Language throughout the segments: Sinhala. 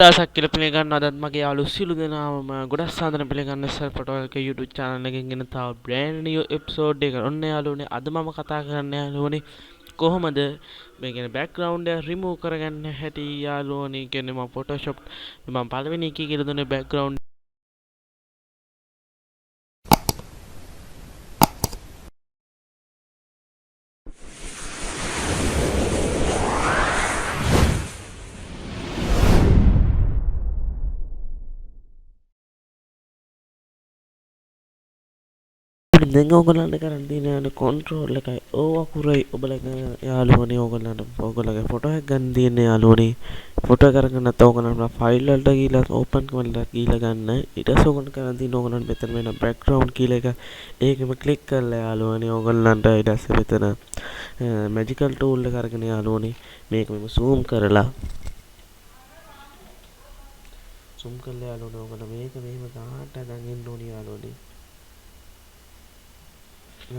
දවසක් කියලා පිළිගන්න අදත් මගේ යාළුවෝ සියලු දෙනාම ගොඩක් සාදරයෙන් පිළිගන්න SinhalaTutorial YouTube channel එකකින් ගෙන තව brand new episode එක. ඔන්න යාළුවනේ අද මම කතා කරන්න යාළුවනේ කොහොමද මේ කියන්නේ background එක remove කරගන්න හැටි යාළුවනේ. කියන්නේ මම Photoshop මම පළවෙනි එකේ කියලා දුන්නේ background දැන් ඕගොල්ලන්ට කරන් තියෙන කන්ට්‍රෝල් එකයි ඕව අකුරයි ඔබලගේ යාළුවනේ ඕගොල්ලන්ගේ ෆොටෝ එක ගන්න තියෙන යාළුවනේ ෆොටෝ කරගෙන නැත්නම් ඕගොල්ලන්ට ෆයිල් වලට ගිහලා ඕපන් කරලා ගිහලා ගන්න ඊට පස්සේ ඕගොල්ලන්ට කරන් තියෙන ඕගොල්ලන්ට මෙතන වෙන බෑග්ග්‍රවුන්ඩ් කියලා එක ඒකෙම ක්ලික් කරලා යාළුවනේ ඕගොල්ලන්ට ඊට පස්සේ මෙතන මැජිකල් ටූල් එක අරගෙන යාළුවනේ මේක මෙම zoom කරලා යාළුවනේ ඕගොල්ලෝ මේක මෙහෙම ගන්නට දැන් ඉන්න ඕනේ යාළුවනේ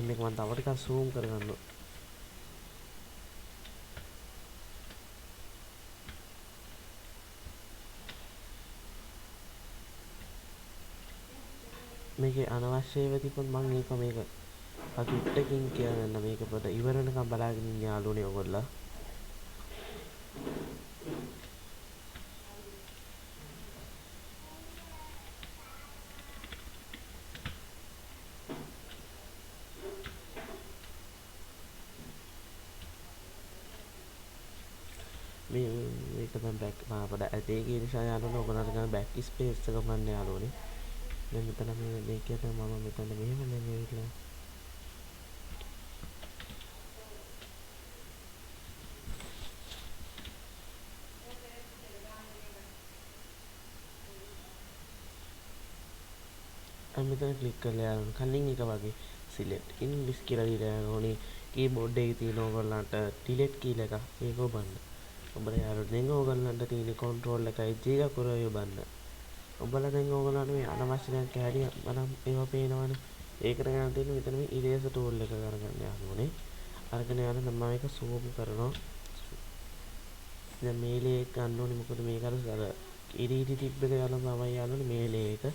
මේක මම තව ටිකක් zoom කරගන්නවා. මේකේ අනවශ්‍ය ඒවා තිබුණ මම මේක අකිට්ටකින් කියන්න මේක පොඩ ඉවර වෙනකම් බලාගෙන ඉන්න යාළුවනේ ඔයගොල්ලෝ. මේක දැන් බෑක් පොඩ ඇතේ කියන නිසා යාළුවනේ ඔයගොල්ලන්ට ගන්න බෑක් ස්පේස් එක ගන්න යාළුවනේ. දැන් මෙතන මේකේ මම මෙතන මෙහෙම නෙමෙයිලා මෙතන ක්ලික් කරලා යනවා කලින් එක වගේ select English කියලා දීලා යනෝනේ කීබෝඩ් එකේ තියෙන ඕගොල්ලන්ට delete කියලා එක ඒක ඔබන්න ඔබලා යාළුවෝ දැන් ඕගොල්ලන්ට තියෙන control එකයි J අකුර ඔබන්න ඔබලා දැන් ඕගොල්ලන්ට මේ අනවශ්‍ය දැන් කැඩි මනම් ඒවා පේනවනේ ඒකට ගන්න තියෙන මෙතන මේ eraser tool එක කරගන්න යාළුවනේ අරගෙන යන මම මේක zoom කරනවා දැන් මේලේ එක ගන්න ඕනේ මොකද මේක අර ඉරි තිබ්බ එක යන තමයි යාළුවනේ මේලේ එක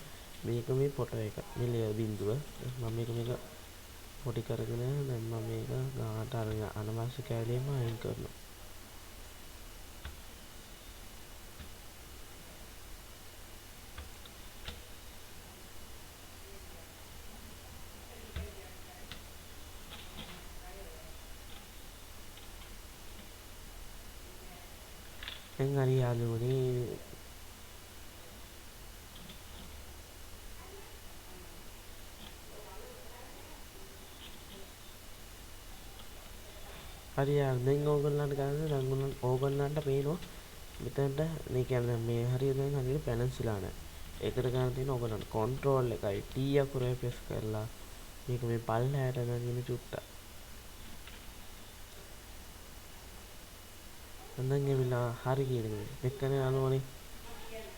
මේක මේ ෆොටෝ එක මේ බිඳුව මම මේක පොඩි කරගෙන දැන් මම මේක ගානට අරගෙන අනවශ්‍ය කැලේම අයින් කරනවා දැන් හරි යාළුවනේ හරි දැන් ඕගොල්ලන්ට ගන්න දැන් ඕගොල්ලන්ට පේනවා මෙතනට මේ කියන්නේ මේ හරිය දැන් හරියට බැලන්ස් වෙලා නැහැ. ඒකට ගන්න තියෙන ඕගොල්ලන්ට control එකයි T අකුරේ press කරලා මේක මේ පල්ලහැට දාගෙන චුට්ටක්. දැන් එවිලා හරි කියන්නේ එක්කනේ යාළුවනේ.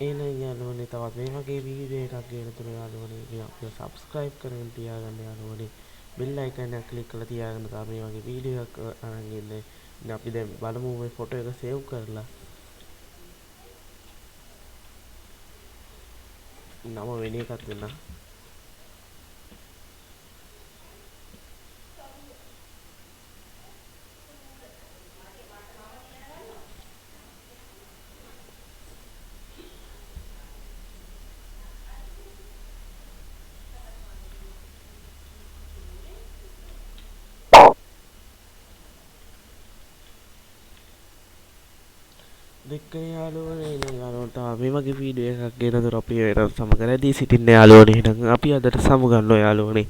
එහෙනම් යාළුවනේ තවත් මේ වගේ වීඩියෝ එකක් ගේන තුරු යාළුවනේ අපිව subscribe කරගෙන තියාගන්න යාළුවනේ. bell icon එක click කරලා තියාගන්න තමයි මේ වගේ වීඩියෝ එකක් අරන් ඉන්නේ. ඉතින් අපි දැන් බලමු මේ ෆොටෝ එක save කරලා. නම වෙන එකක් දෙන්න. දෙක්කනේ යාළුවනේ යාළුවන්ට මේ වගේ වීඩියෝ එකක් ගෙනදොර අපි සමග රැඳී සිටින්න යාළුවනේ. එහෙනම් අපි අදට සමු ගන්නවා යාළුවනේ.